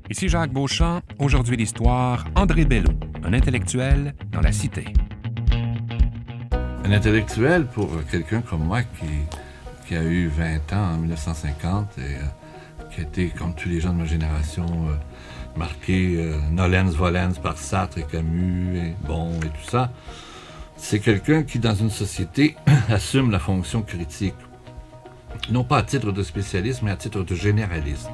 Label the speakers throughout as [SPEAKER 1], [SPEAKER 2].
[SPEAKER 1] Ici Jacques Beauchamp. Aujourd'hui l'histoire, André Bello, un intellectuel dans la cité.
[SPEAKER 2] Un intellectuel pour quelqu'un comme moi qui a eu 20 ans en 1950 et qui a été, comme tous les gens de ma génération, marqué nolens volens par Sartre et Camus et et tout ça. C'est quelqu'un qui, dans une société, assume la fonction critique. Non pas à titre de spécialiste, mais à titre de généraliste.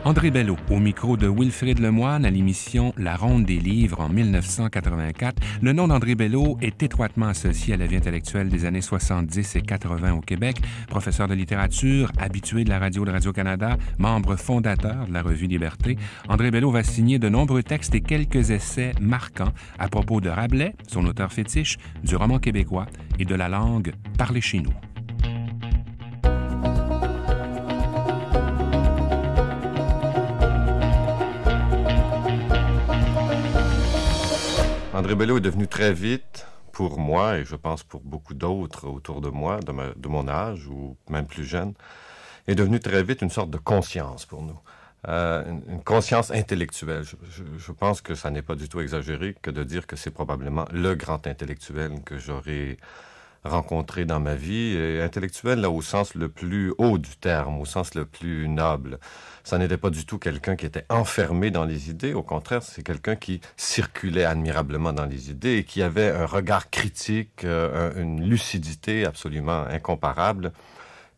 [SPEAKER 1] André Bello, au micro de Wilfrid Lemoine à l'émission La Ronde des livres en 1984. Le nom d'André Bello est étroitement associé à la vie intellectuelle des années 70 et 80 au Québec. Professeur de littérature, habitué de la radio de Radio-Canada, membre fondateur de la revue Liberté, André Bello va signer de nombreux textes et quelques essais marquants à propos de Rabelais, son auteur fétiche, du roman québécois et de la langue parlée chez nous.
[SPEAKER 3] André Bello est devenu très vite, pour moi et je pense pour beaucoup d'autres autour de moi, de mon âge ou même plus jeune, est devenu très vite une sorte de conscience pour nous. Une conscience intellectuelle. Je pense que ça n'est pas du tout exagéré que de dire que c'est probablement le grand intellectuel que j'aurais rencontré dans ma vie, et intellectuel là, au sens le plus haut du terme, au sens le plus noble. Ça n'était pas du tout quelqu'un qui était enfermé dans les idées, au contraire, c'est quelqu'un qui circulait admirablement dans les idées et qui avait un regard critique, une lucidité absolument incomparable.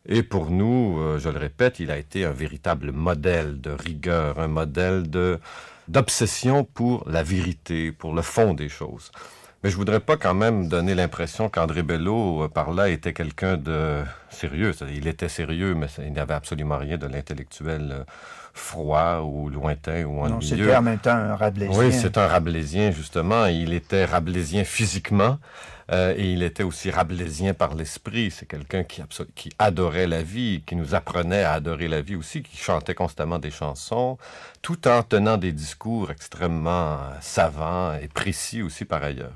[SPEAKER 3] Et pour nous, je le répète, il a été un véritable modèle de rigueur, un modèle d'obsession pour la vérité, pour le fond des choses. Mais je voudrais pas quand même donner l'impression qu'André Bello, par là, était quelqu'un de sérieux. Il était sérieux, mais il n'avait absolument rien de l'intellectuel froid ou lointain ou ennuyeux.
[SPEAKER 4] Non, c'était en même temps un rabelaisien.
[SPEAKER 3] Oui, c'est un rabelaisien, justement. Il était rabelaisien physiquement et il était aussi rabelaisien par l'esprit. C'est quelqu'un qui adorait la vie, qui nous apprenait à adorer la vie aussi, qui chantait constamment des chansons, tout en tenant des discours extrêmement savants et précis aussi par ailleurs.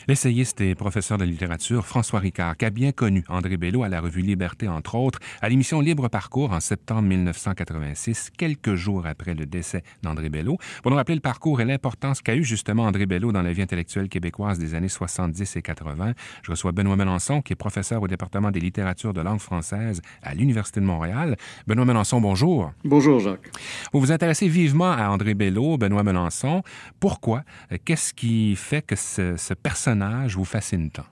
[SPEAKER 1] L'essayiste et professeur de littérature François Ricard, qui a bien connu André Bello à la revue Liberté, entre autres, à l'émission Libre Parcours en septembre 1986, quelques jours après le décès d'André Bello, pour nous rappeler le parcours et l'importance qu'a eu justement André Bello dans la vie intellectuelle québécoise des années 70 et 80. Je reçois Benoît Melançon, qui est professeur au département des littératures de langue française à l'Université de Montréal. Benoît Melançon, bonjour.
[SPEAKER 5] Bonjour, Jacques.
[SPEAKER 1] Vous vous intéressez vivement à André Bello, Benoît Melançon. Pourquoi? Qu'est-ce qui fait que ce personnage vous fascine tant?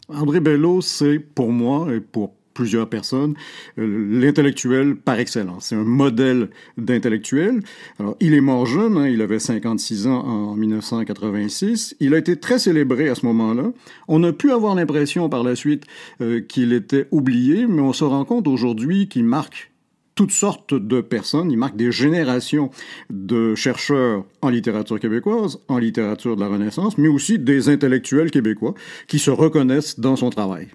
[SPEAKER 5] André Bello, c'est pour moi et pour plusieurs personnes l'intellectuel par excellence. C'est un modèle d'intellectuel. Alors, il est mort jeune, il avait 56 ans en 1986. Il a été très célébré à ce moment-là. On a pu avoir l'impression par la suite qu'il était oublié, mais on se rend compte aujourd'hui qu'il marque toutes sortes de personnes, il marque des générations de chercheurs en littérature québécoise, en littérature de la Renaissance, mais aussi des intellectuels québécois qui se reconnaissent dans son travail.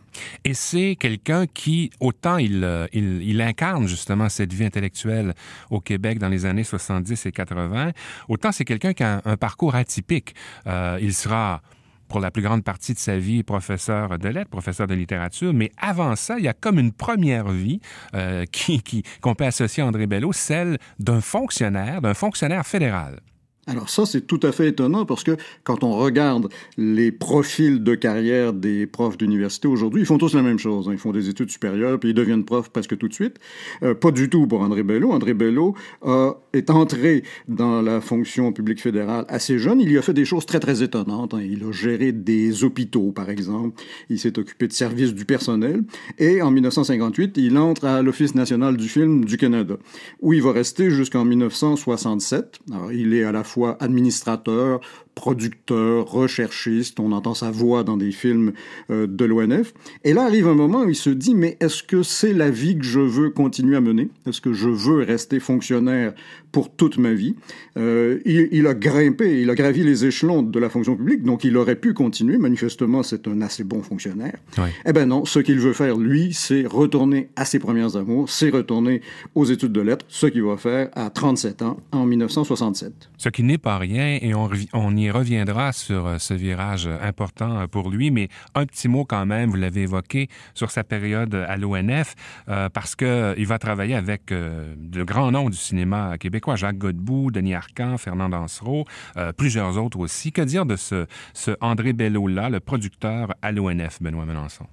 [SPEAKER 1] Et c'est quelqu'un qui, autant il incarne justement cette vie intellectuelle au Québec dans les années 70 et 80, autant c'est quelqu'un qui a un parcours atypique. Il sera pour la plus grande partie de sa vie, professeur de lettres, professeur de littérature, mais avant ça, il y a comme une première vie qu'on peut associer à André Bello, celle d'un fonctionnaire fédéral.
[SPEAKER 5] Alors ça, c'est tout à fait étonnant parce que quand on regarde les profils de carrière des profs d'université aujourd'hui, ils font tous la même chose. Ils font des études supérieures puis ils deviennent profs presque tout de suite. Pas du tout pour André Bello. André Bello est entré dans la fonction publique fédérale assez jeune. Il y a fait des choses très, très étonnantes. Il a géré des hôpitaux, par exemple. Il s'est occupé de services du personnel. Et en 1958, il entre à l'Office national du film du Canada, où il va rester jusqu'en 1967. Alors, il est à la fois administrateur, producteur, recherchiste, on entend sa voix dans des films de l'ONF. Et là arrive un moment où il se dit, mais est-ce que c'est la vie que je veux continuer à mener? Est-ce que je veux rester fonctionnaire pour toute ma vie? Il a gravi les échelons de la fonction publique, donc il aurait pu continuer. Manifestement, c'est un assez bon fonctionnaire. Oui. Eh bien non, ce qu'il veut faire, lui, c'est retourner à ses premières amours, c'est retourner aux études de lettres, ce qu'il va faire à 37 ans, en 1967.
[SPEAKER 1] Ce qui n'est pas rien, et on y y reviendra sur ce virage important pour lui, mais un petit mot quand même, vous l'avez évoqué, sur sa période à l'ONF, parce qu'il va travailler avec de grands noms du cinéma québécois, Jacques Godbout, Denis Arcand, Fernand Dansereau, plusieurs autres aussi. Que dire de ce André Bello-là, le producteur à l'ONF, Benoît Melançon?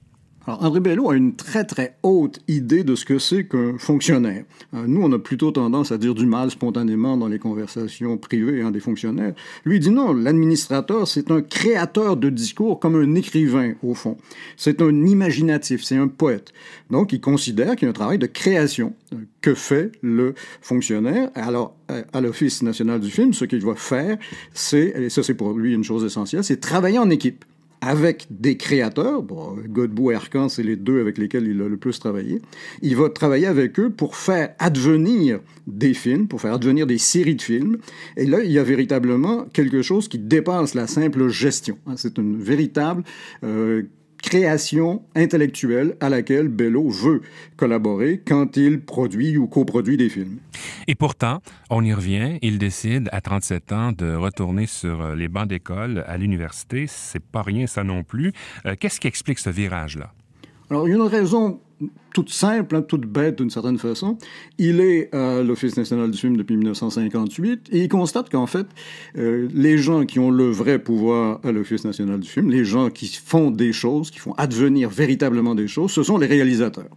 [SPEAKER 5] Alors, André Bello a une très, très haute idée de ce que c'est qu'un fonctionnaire. Nous, on a plutôt tendance à dire du mal spontanément dans les conversations privées des fonctionnaires. Lui, il dit non, l'administrateur, c'est un créateur de discours comme un écrivain, au fond. C'est un imaginatif, c'est un poète. Donc, il considère qu'il y a un travail de création que fait le fonctionnaire. Alors, à l'Office national du film, ce qu'il va faire, et ça c'est pour lui une chose essentielle, c'est travailler en équipe avec des créateurs. Bon, Godbout et Arcand, c'est les deux avec lesquels il a le plus travaillé. Il va travailler avec eux pour faire advenir des films, pour faire advenir des séries de films. Et là, il y a véritablement quelque chose qui dépasse la simple gestion. C'est une véritable création intellectuelle à laquelle Bello veut collaborer quand il produit ou coproduit des films.
[SPEAKER 1] Et pourtant, on y revient, il décide à 37 ans de retourner sur les bancs d'école à l'université. C'est pas rien ça non plus. Qu'est-ce qui explique ce virage-là? Alors, il y a une raison toute simple, toute bête d'une certaine façon. Il est à l'Office national du film depuis 1958 et il constate qu'en fait, les gens qui ont le vrai pouvoir à l'Office national du film, les gens qui font des choses, qui font advenir véritablement des choses, ce sont les réalisateurs.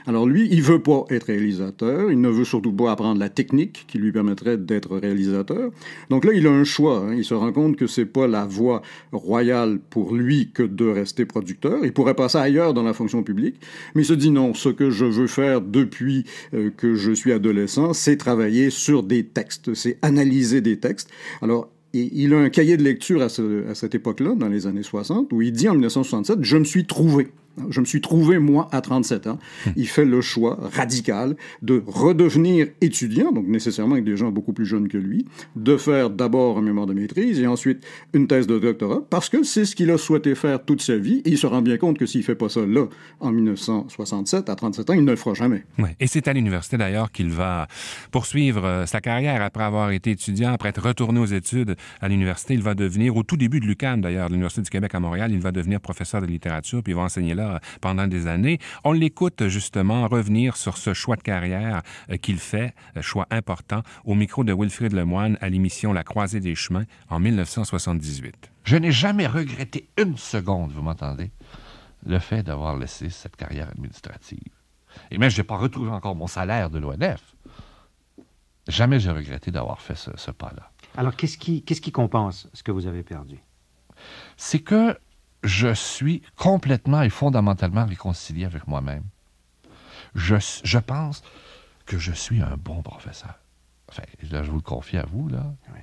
[SPEAKER 1] Alors lui, il veut pas être réalisateur, il ne veut surtout pas apprendre la technique qui lui permettrait d'être réalisateur. Donc là, il a un choix. Il se rend compte que c'est pas la voie royale pour lui que de rester producteur. Il pourrait passer ailleurs dans la fonction publique, mais il se dit non, ce que je veux faire depuis que je suis adolescent, c'est travailler sur des textes, c'est analyser des textes. Alors, il a un cahier de lecture à cette époque-là, dans les années 60, où il dit en 1967, « Je me suis trouvé ». Je me suis trouvé, moi, à 37 ans. Il fait le choix radical de redevenir étudiant, donc nécessairement avec des gens beaucoup plus jeunes que lui, de faire d'abord un mémoire de maîtrise et ensuite une thèse de doctorat, parce que c'est ce qu'il a souhaité faire toute sa vie, et il se rend bien compte que s'il ne fait pas ça là, en 1967, à 37 ans, il ne le fera jamais. Ouais. Et c'est à l'université, d'ailleurs, qu'il va poursuivre sa carrière après avoir été étudiant, après être retourné aux études à l'université. Il va devenir, au tout début de l'UQAM, d'ailleurs, de l'Université du Québec à Montréal, il va devenir professeur de littérature, puis il va enseigner là pendant des années. On l'écoute justement revenir sur ce choix de carrière qu'il fait, choix important, au micro de Wilfrid Lemoine à l'émission La Croisée des Chemins en 1978.
[SPEAKER 2] Je n'ai jamais regretté une seconde, vous m'entendez, le fait d'avoir laissé cette carrière administrative. Et même, je n'ai pas retrouvé encore mon salaire de l'ONF. Jamais j'ai regretté d'avoir fait ce pas-là.
[SPEAKER 4] Alors, qu'est-ce qui compense ce que vous avez perdu?
[SPEAKER 2] C'est que je suis complètement et fondamentalement réconcilié avec moi-même. Je pense que je suis un bon professeur. Enfin, là, je vous le confie à vous, là.
[SPEAKER 4] Oui.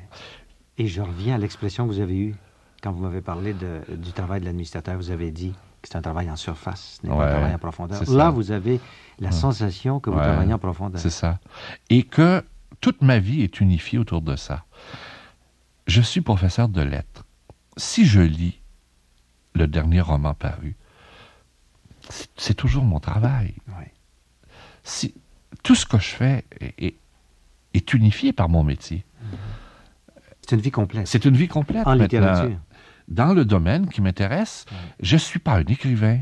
[SPEAKER 4] Et je reviens à l'expression que vous avez eue quand vous m'avez parlé du travail de l'administrateur. Vous avez dit que c'est un travail en surface, ce n'est pas un travail en profondeur. Là, vous avez la sensation que vous travaillez en profondeur.
[SPEAKER 2] C'est ça. Et que toute ma vie est unifiée autour de ça. Je suis professeur de lettres. Si je lis le dernier roman paru, c'est toujours mon travail. Oui. Tout ce que je fais est unifié par mon métier.
[SPEAKER 4] C'est une vie complète.
[SPEAKER 2] C'est une vie complète.
[SPEAKER 4] En littérature.
[SPEAKER 2] Dans le domaine qui m'intéresse, je ne suis pas un écrivain,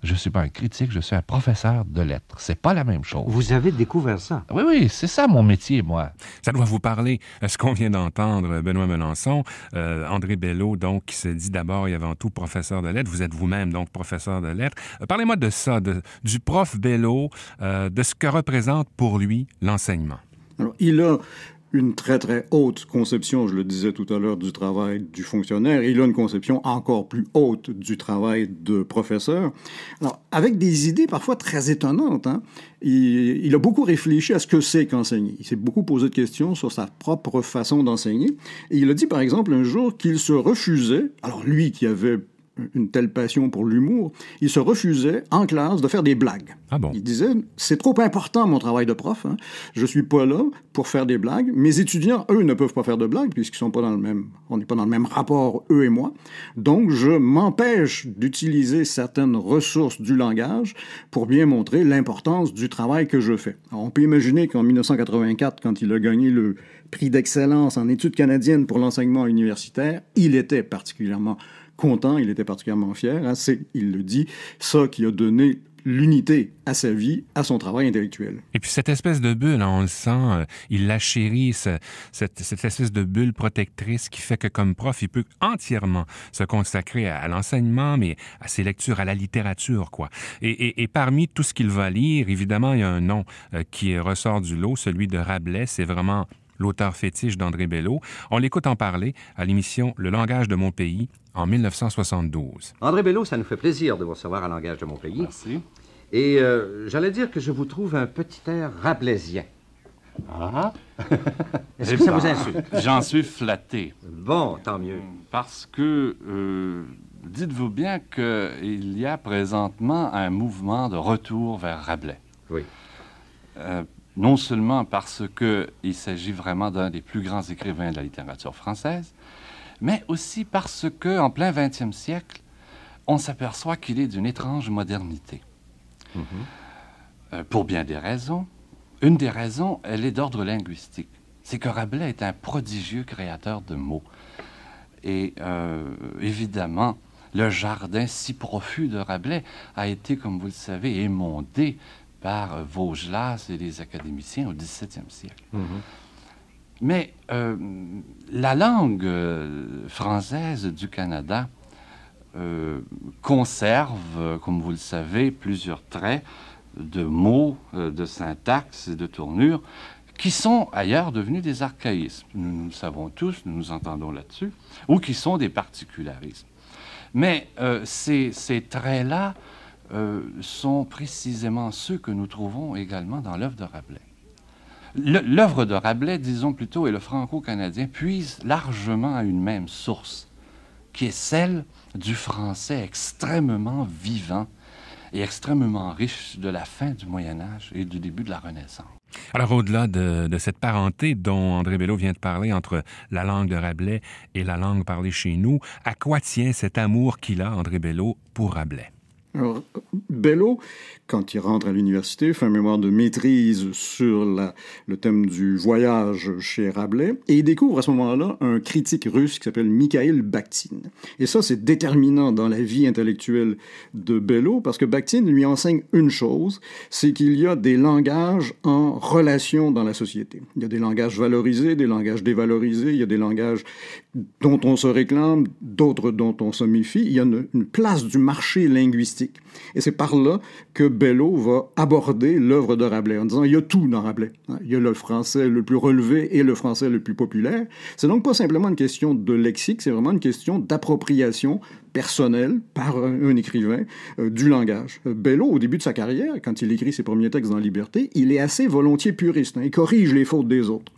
[SPEAKER 2] je ne suis pas un critique, je suis un professeur de lettres. C'est pas la même chose.
[SPEAKER 4] Vous avez découvert ça.
[SPEAKER 2] Oui, c'est ça mon métier, moi.
[SPEAKER 1] Ça doit vous parler. Ce qu'on vient d'entendre, Benoît Melançon, André Bello, donc, qui se dit d'abord et avant tout professeur de lettres. Vous êtes vous-même, donc, professeur de lettres. Parlez-moi de ça, du prof Bello, de ce que représente pour lui l'enseignement.
[SPEAKER 5] Alors, il a une très, très haute conception, je le disais tout à l'heure, du travail du fonctionnaire. Il a une conception encore plus haute du travail de professeur. Alors, avec des idées parfois très étonnantes, il a beaucoup réfléchi à ce que c'est qu'enseigner. Il s'est beaucoup posé de questions sur sa propre façon d'enseigner. Et il a dit, par exemple, un jour qu'il se refusait, alors lui qui avait une telle passion pour l'humour, il se refusait en classe de faire des blagues.
[SPEAKER 1] Ah bon?
[SPEAKER 5] Il disait, c'est trop important mon travail de prof, hein. Je suis pas là pour faire des blagues. Mes étudiants, eux, ne peuvent pas faire de blagues puisqu'ils sont pas dans le même, on n'est pas dans le même rapport, eux et moi. Donc, je m'empêche d'utiliser certaines ressources du langage pour bien montrer l'importance du travail que je fais. Alors, on peut imaginer qu'en 1984, quand il a gagné le prix d'excellence en études canadiennes pour l'enseignement universitaire, il était particulièrement content, il était particulièrement fier. Hein, c'est, il le dit, ça qui a donné l'unité à sa vie, à son travail intellectuel.
[SPEAKER 1] Et puis cette espèce de bulle, hein, on le sent, il la chérit, cette espèce de bulle protectrice qui fait que comme prof, il peut entièrement se consacrer à l'enseignement, mais à ses lectures, à la littérature, quoi. Et parmi tout ce qu'il va lire, évidemment, il y a un nom qui ressort du lot, celui de Rabelais. C'est vraiment l'auteur fétiche d'André Bello. On l'écoute en parler à l'émission Le langage de mon pays en 1972.
[SPEAKER 6] André Bello, ça nous fait plaisir de vous recevoir à Langage de mon pays.
[SPEAKER 7] Merci.
[SPEAKER 6] Et j'allais dire que je vous trouve un petit air rabelaisien.
[SPEAKER 7] Ah!
[SPEAKER 6] Est-ce que ça vous insulte?
[SPEAKER 7] J'en suis flatté.
[SPEAKER 6] Bon, tant mieux.
[SPEAKER 7] Parce que, dites-vous bien qu'il y a présentement un mouvement de retour vers Rabelais.
[SPEAKER 6] Oui.
[SPEAKER 7] Non seulement parce qu'il s'agit vraiment d'un des plus grands écrivains de la littérature française, mais aussi parce qu'en plein 20e siècle, on s'aperçoit qu'il est d'une étrange modernité. Pour bien des raisons. Une des raisons, elle est d'ordre linguistique. C'est que Rabelais est un prodigieux créateur de mots. Et évidemment, le jardin si profus de Rabelais a été, comme vous le savez, émondé par Vaugelas et les académiciens au XVIIe siècle. Mais la langue française du Canada conserve, comme vous le savez, plusieurs traits de mots, de syntaxe et de tournure qui sont ailleurs devenus des archaïsmes. Nous le savons tous, nous nous entendons là-dessus, ou qui sont des particularismes. Mais ces traits-là sont précisément ceux que nous trouvons également dans l'œuvre de Rabelais. L'œuvre de Rabelais, disons plutôt, et le franco-canadien puisent largement à une même source, qui est celle du français extrêmement vivant et extrêmement riche de la fin du Moyen Âge et du début de la Renaissance.
[SPEAKER 1] Alors, au-delà de cette parenté dont André Bello vient de parler entre la langue de Rabelais et la langue parlée chez nous, à quoi tient cet amour qu'il a, André Bello, pour Rabelais?
[SPEAKER 5] Alors, Bello, quand il rentre à l'université, fait un mémoire de maîtrise sur le thème du voyage chez Rabelais, et il découvre à ce moment-là un critique russe qui s'appelle Mikhaïl Bakhtin. Et ça, c'est déterminant dans la vie intellectuelle de Bello, parce que Bakhtin lui enseigne une chose, c'est qu'il y a des langages en relation dans la société. Il y a des langages valorisés, des langages dévalorisés, il y a des langages dont on se réclame, d'autres dont on se méfie. Il y a une place du marché linguistique. Et c'est par là que Bello va aborder l'œuvre de Rabelais, en disant il y a tout dans Rabelais. Il y a le français le plus relevé et le français le plus populaire. C'est donc pas simplement une question de lexique, c'est vraiment une question d'appropriation personnelle par un écrivain du langage. Bello, au début de sa carrière, quand il écrit ses premiers textes dans Liberté, il est assez volontiers puriste. Il corrige les fautes des autres.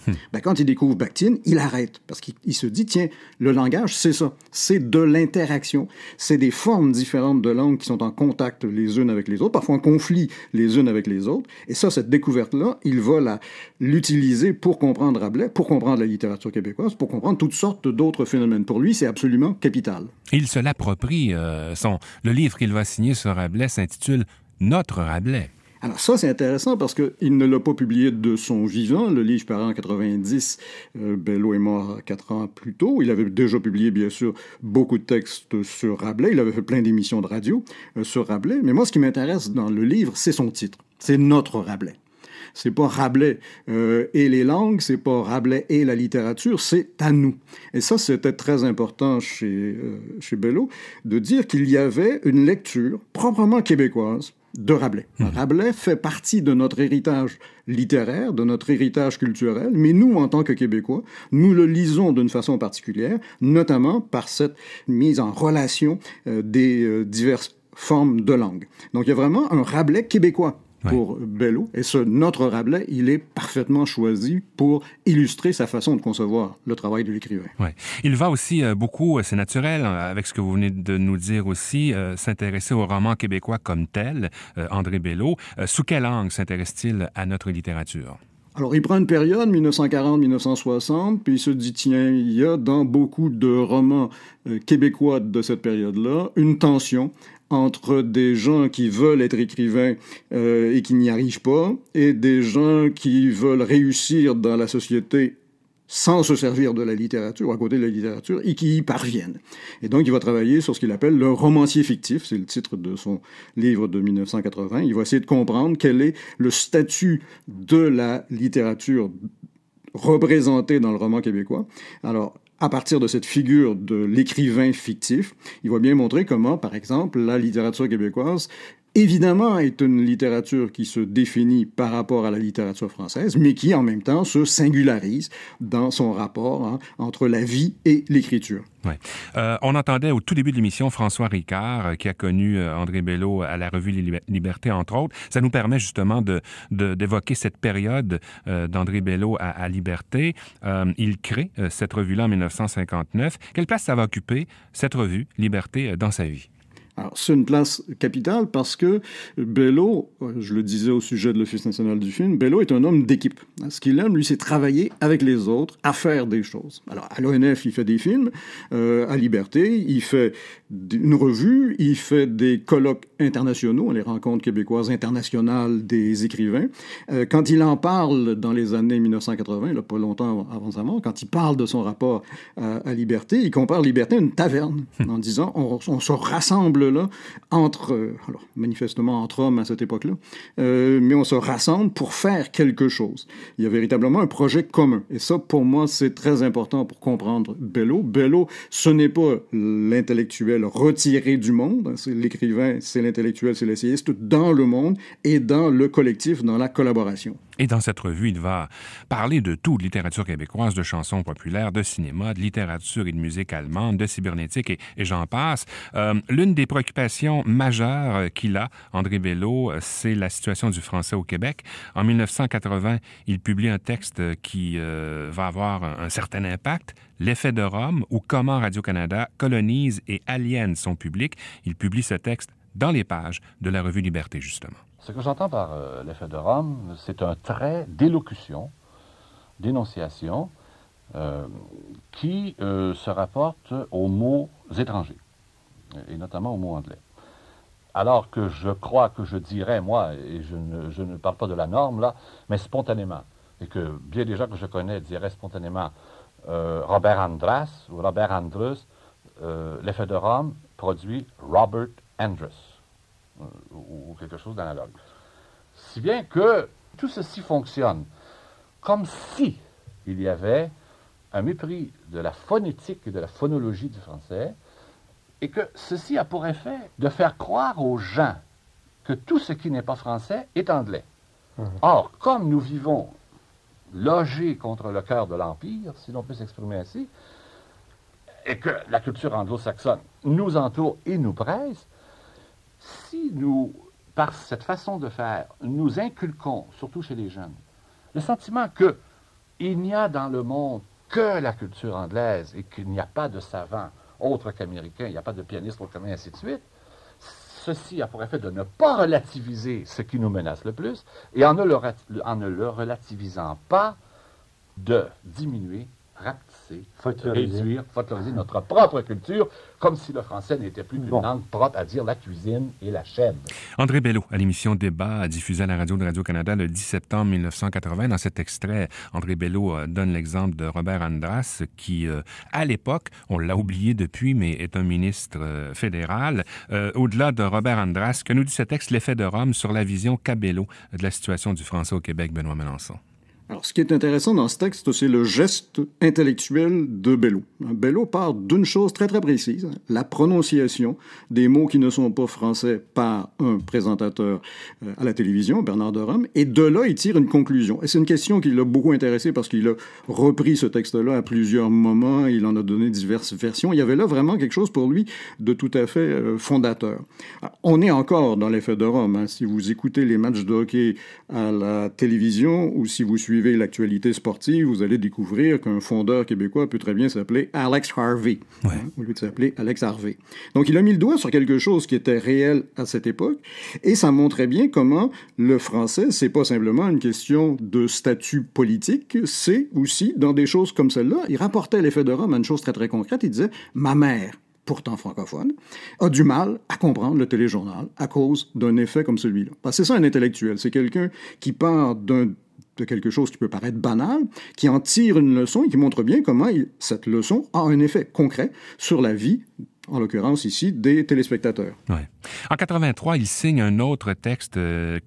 [SPEAKER 5] Quand il découvre Bakhtin, il arrête parce qu'il se dit, tiens, le langage, c'est ça. C'est de l'interaction. C'est des formes différentes de langue qui sont en contact les unes avec les autres, parfois en conflit les unes avec les autres. Et ça, cette découverte-là, il va l'utiliser pour comprendre Rabelais, pour comprendre la littérature québécoise, pour comprendre toutes sortes d'autres phénomènes. Pour lui, c'est absolument capital.
[SPEAKER 1] Il se l'approprie. Le livre qu'il va signer sur Rabelais s'intitule « Notre Rabelais ».
[SPEAKER 5] Alors ça, c'est intéressant parce qu'il ne l'a pas publié de son vivant. Le livre paraît en 90. Bello est mort 4 ans plus tôt. Il avait déjà publié, bien sûr, beaucoup de textes sur Rabelais. Il avait fait plein d'émissions de radio sur Rabelais. Mais moi, ce qui m'intéresse dans le livre, c'est son titre. C'est « Notre Rabelais ». C'est pas Rabelais et les langues, c'est pas Rabelais et la littérature, c'est à nous. Et ça, c'était très important chez Bello, de dire qu'il y avait une lecture proprement québécoise de Rabelais. Rabelais fait partie de notre héritage littéraire, de notre héritage culturel, mais nous, en tant que Québécois, nous le lisons d'une façon particulière, notamment par cette mise en relation des diverses formes de langue. Donc, il y a vraiment un Rabelais québécois pour Bello. Et notre Rabelais, il est parfaitement choisi pour illustrer sa façon de concevoir le travail de l'écrivain.
[SPEAKER 1] Ouais. Il va aussi beaucoup, c'est naturel, avec ce que vous venez de nous dire aussi, s'intéresser au roman québécois comme tel, André Bello. Sous quel angle s'intéresse-t-il à notre littérature?
[SPEAKER 5] Alors, il prend une période, 1940-1960, puis il se dit, tiens, il y a dans beaucoup de romans québécois de cette période-là une tension entre des gens qui veulent être écrivains et qui n'y arrivent pas, et des gens qui veulent réussir dans la société sans se servir de la littérature, à côté de la littérature, et qui y parviennent. Et donc, il va travailler sur ce qu'il appelle le romancier fictif, c'est le titre de son livre de 1980. Il va essayer de comprendre quel est le statut de la littérature représentée dans le roman québécois. Alors, à partir de cette figure de l'écrivain fictif, il va bien montrer comment, par exemple, la littérature québécoise évidemment est une littérature qui se définit par rapport à la littérature française, mais qui en même temps se singularise dans son rapport entre la vie et l'écriture.
[SPEAKER 1] Ouais. On entendait au tout début de l'émission François Ricard, qui a connu André Bello à la revue Liberté, entre autres. Ça nous permet justement d'évoquer cette période d'André Bello à Liberté. Il crée cette revue-là en 1959. Quelle place ça va occuper, cette revue Liberté, dans sa vie?
[SPEAKER 5] Alors, c'est une place capitale parce que Bello, je le disais au sujet de l'Office national du film, Bello est un homme d'équipe. Ce qu'il aime, lui, c'est travailler avec les autres à faire des choses. Alors, à l'ONF, il fait des films. À Liberté, il fait une revue, il fait des colloques internationaux, les rencontres québécoises internationales des écrivains. Quand il en parle dans les années 1980, là, pas longtemps avant sa mort, quand il parle de son rapport à Liberté, il compare Liberté à une taverne en disant on se rassemble là, alors manifestement entre hommes à cette époque-là, mais on se rassemble pour faire quelque chose. Il y a véritablement un projet commun. Et ça, pour moi, c'est très important pour comprendre Bello. Bello, ce n'est pas l'intellectuel retiré du monde. C'est l'écrivain, c'est l'intellectuel, c'est l'essayiste dans le monde et dans le collectif, dans la collaboration.
[SPEAKER 1] Et dans cette revue, il va parler de tout, de littérature québécoise, de chansons populaires, de cinéma, de littérature et de musique allemande, de cybernétique et j'en passe. L'une des préoccupations majeures qu'il a, André Bello, c'est la situation du français au Québec. En 1980, il publie un texte qui va avoir un certain impact, L'effet de Rome, ou comment Radio-Canada colonise et aliène son public. Il publie ce texte dans les pages de la revue Liberté, justement.
[SPEAKER 7] Ce que j'entends par l'effet de Rome, c'est un trait d'élocution, d'énonciation, qui se rapporte aux mots étrangers, et notamment aux mots anglais. Alors que je crois que je dirais, moi, et je ne parle pas de la norme, là, mais spontanément, et que bien des gens que je connais diraient spontanément Robert Andras ou Robert Andrus, l'effet de Rome produit Robert Andrus. Ou quelque chose d'analogue. Si bien que tout ceci fonctionne comme si il y avait un mépris de la phonétique et de la phonologie du français, et que ceci a pour effet de faire croire aux gens que tout ce qui n'est pas français est anglais. Or, comme nous vivons logés contre le cœur de l'Empire, si l'on peut s'exprimer ainsi, et que la culture anglo-saxonne nous entoure et nous presse, si nous, par cette façon de faire, nous inculquons, surtout chez les jeunes, le sentiment qu'il n'y a dans le monde que la culture anglaise et qu'il n'y a pas de savants autres qu'américains, il n'y a pas de pianistes autres qu'américains, et ainsi de suite, ceci a pour effet de ne pas relativiser ce qui nous menace le plus et en ne le relativisant pas, de diminuer, rapetisser, réduire, folkloriser notre propre culture, comme si le français n'était plus qu'une langue propre à dire la cuisine et la chèvre.
[SPEAKER 1] André Bello, à l'émission Débat, diffusée à la radio de Radio-Canada le 10 septembre 1980. Dans cet extrait, André Bello donne l'exemple de Robert Andras, qui, à l'époque, on l'a oublié depuis, mais est un ministre fédéral. Au-delà de Robert Andras, que nous dit ce texte, l'effet de Rome sur la vision qu'a Bello de la situation du français au Québec, Benoît Melançon?
[SPEAKER 5] Alors, ce qui est intéressant dans ce texte, c'est le geste intellectuel de Bello. Bello part d'une chose très, très précise, la prononciation des mots qui ne sont pas français par un présentateur à la télévision, Bernard de Rome, et de là, il tire une conclusion. Et c'est une question qui l'a beaucoup intéressé parce qu'il a repris ce texte-là à plusieurs moments, il en a donné diverses versions. Il y avait là vraiment quelque chose pour lui de tout à fait fondateur. Alors, on est encore dans l'effet de Rome. Hein. Si vous écoutez les matchs de hockey à la télévision ou si vous suivez l'actualité sportive, vous allez découvrir qu'un fondeur québécois peut très bien s'appeler Alex Harvey, au lieu de s'appeler Alex Harvey. Donc, il a mis le doigt sur quelque chose qui était réel à cette époque, et ça montrait bien comment le français, c'est pas simplement une question de statut politique, c'est aussi dans des choses comme celle-là. Il rapportait l'effet de Rome à une chose très, très concrète. Il disait « Ma mère, pourtant francophone, a du mal à comprendre le téléjournal à cause d'un effet comme celui-là. » Parce que c'est ça un intellectuel, c'est quelqu'un qui part de quelque chose qui peut paraître banal, qui en tire une leçon et qui montre bien comment cette leçon a un effet concret sur la vie, en l'occurrence ici, des téléspectateurs.
[SPEAKER 1] Ouais. En 83, il signe un autre texte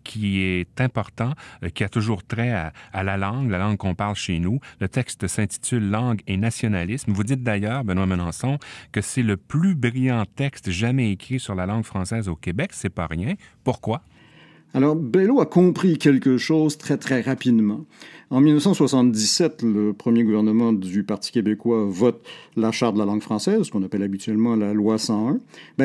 [SPEAKER 1] qui est important, qui a toujours trait à la langue qu'on parle chez nous. Le texte s'intitule « Langue et nationalisme ». Vous dites d'ailleurs, Benoît Melançon, que c'est le plus brillant texte jamais écrit sur la langue française au Québec. C'est pas rien. Pourquoi?
[SPEAKER 5] Alors, Bello a compris quelque chose très, très rapidement. En 1977, le premier gouvernement du Parti québécois vote la Charte de la langue française, ce qu'on appelle habituellement la loi 101.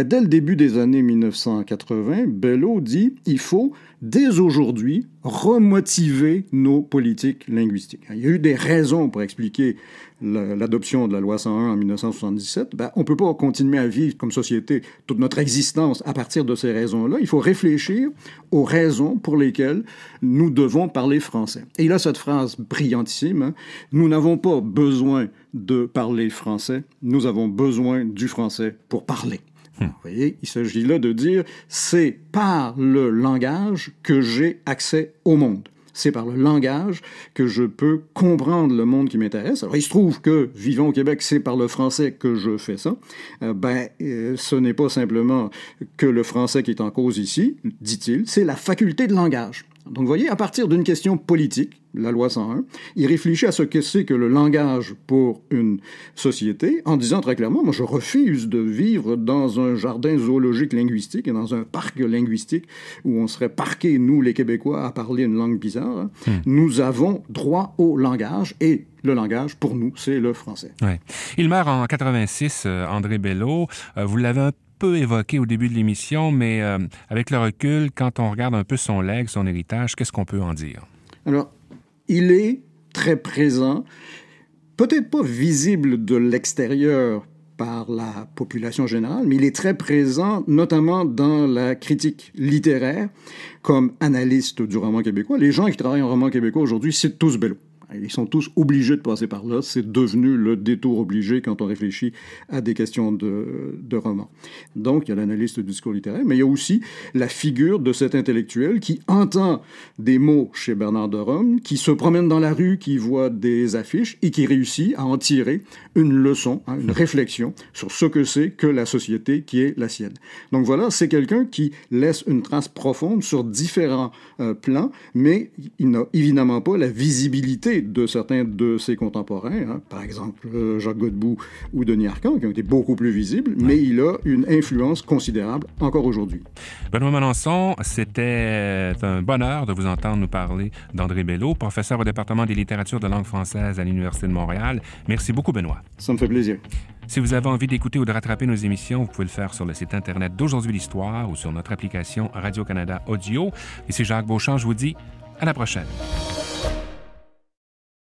[SPEAKER 5] Dès le début des années 1980, Bello dit « Il faut, dès aujourd'hui, remotiver nos politiques linguistiques. » Il y a eu des raisons pour expliquer l'adoption de la loi 101 en 1977. On ne peut pas continuer à vivre comme société toute notre existence à partir de ces raisons-là. Il faut réfléchir aux raisons pour lesquelles nous devons parler français. Et il a cette phrase brillantissime, hein, « Nous n'avons pas besoin de parler français, nous avons besoin du français pour parler. » Vous voyez, il s'agit là de dire, c'est par le langage que j'ai accès au monde. C'est par le langage que je peux comprendre le monde qui m'intéresse. Alors, il se trouve que, vivant au Québec, c'est par le français que je fais ça. Ce n'est pas simplement que le français qui est en cause ici, dit-il, c'est la faculté de langage. Donc, vous voyez, à partir d'une question politique, la loi 101, il réfléchit à ce que c'est que le langage pour une société en disant très clairement, moi, je refuse de vivre dans un jardin zoologique linguistique et dans un parc linguistique où on serait parqués, nous, les Québécois, à parler une langue bizarre. Nous avons droit au langage et le langage, pour nous, c'est le français.
[SPEAKER 1] Ouais. Il meurt en 86, André Bello. Vous l'avez un peu évoqué au début de l'émission, mais avec le recul, quand on regarde un peu son legs, son héritage, qu'est-ce qu'on peut en dire?
[SPEAKER 5] Alors, il est très présent, peut-être pas visible de l'extérieur par la population générale, mais il est très présent, notamment dans la critique littéraire, comme analyste du roman québécois. Les gens qui travaillent en roman québécois aujourd'hui citent tous Bello. Ils sont tous obligés de passer par là. C'est devenu le détour obligé quand on réfléchit à des questions de romans. Donc, il y a l'analyste du discours littéraire, mais il y a aussi la figure de cet intellectuel qui entend des mots chez Bernard de Rome, qui se promène dans la rue, qui voit des affiches et qui réussit à en tirer une leçon, une réflexion sur ce que c'est que la société qui est la sienne. Donc voilà, c'est quelqu'un qui laisse une trace profonde sur différents plans, mais il n'a évidemment pas la visibilité de certains de ses contemporains, par exemple Jacques Godbout ou Denis Arcand, qui ont été beaucoup plus visibles, mais il a une influence considérable encore aujourd'hui.
[SPEAKER 1] Benoît Melançon, c'était un bonheur de vous entendre nous parler d'André Bello, professeur au département des littératures de langue française à l'Université de Montréal. Merci beaucoup, Benoît.
[SPEAKER 5] Ça me fait plaisir.
[SPEAKER 1] Si vous avez envie d'écouter ou de rattraper nos émissions, vous pouvez le faire sur le site Internet d'Aujourd'hui l'Histoire ou sur notre application Radio-Canada Audio. Ici Jacques Beauchamp, je vous dis à la prochaine.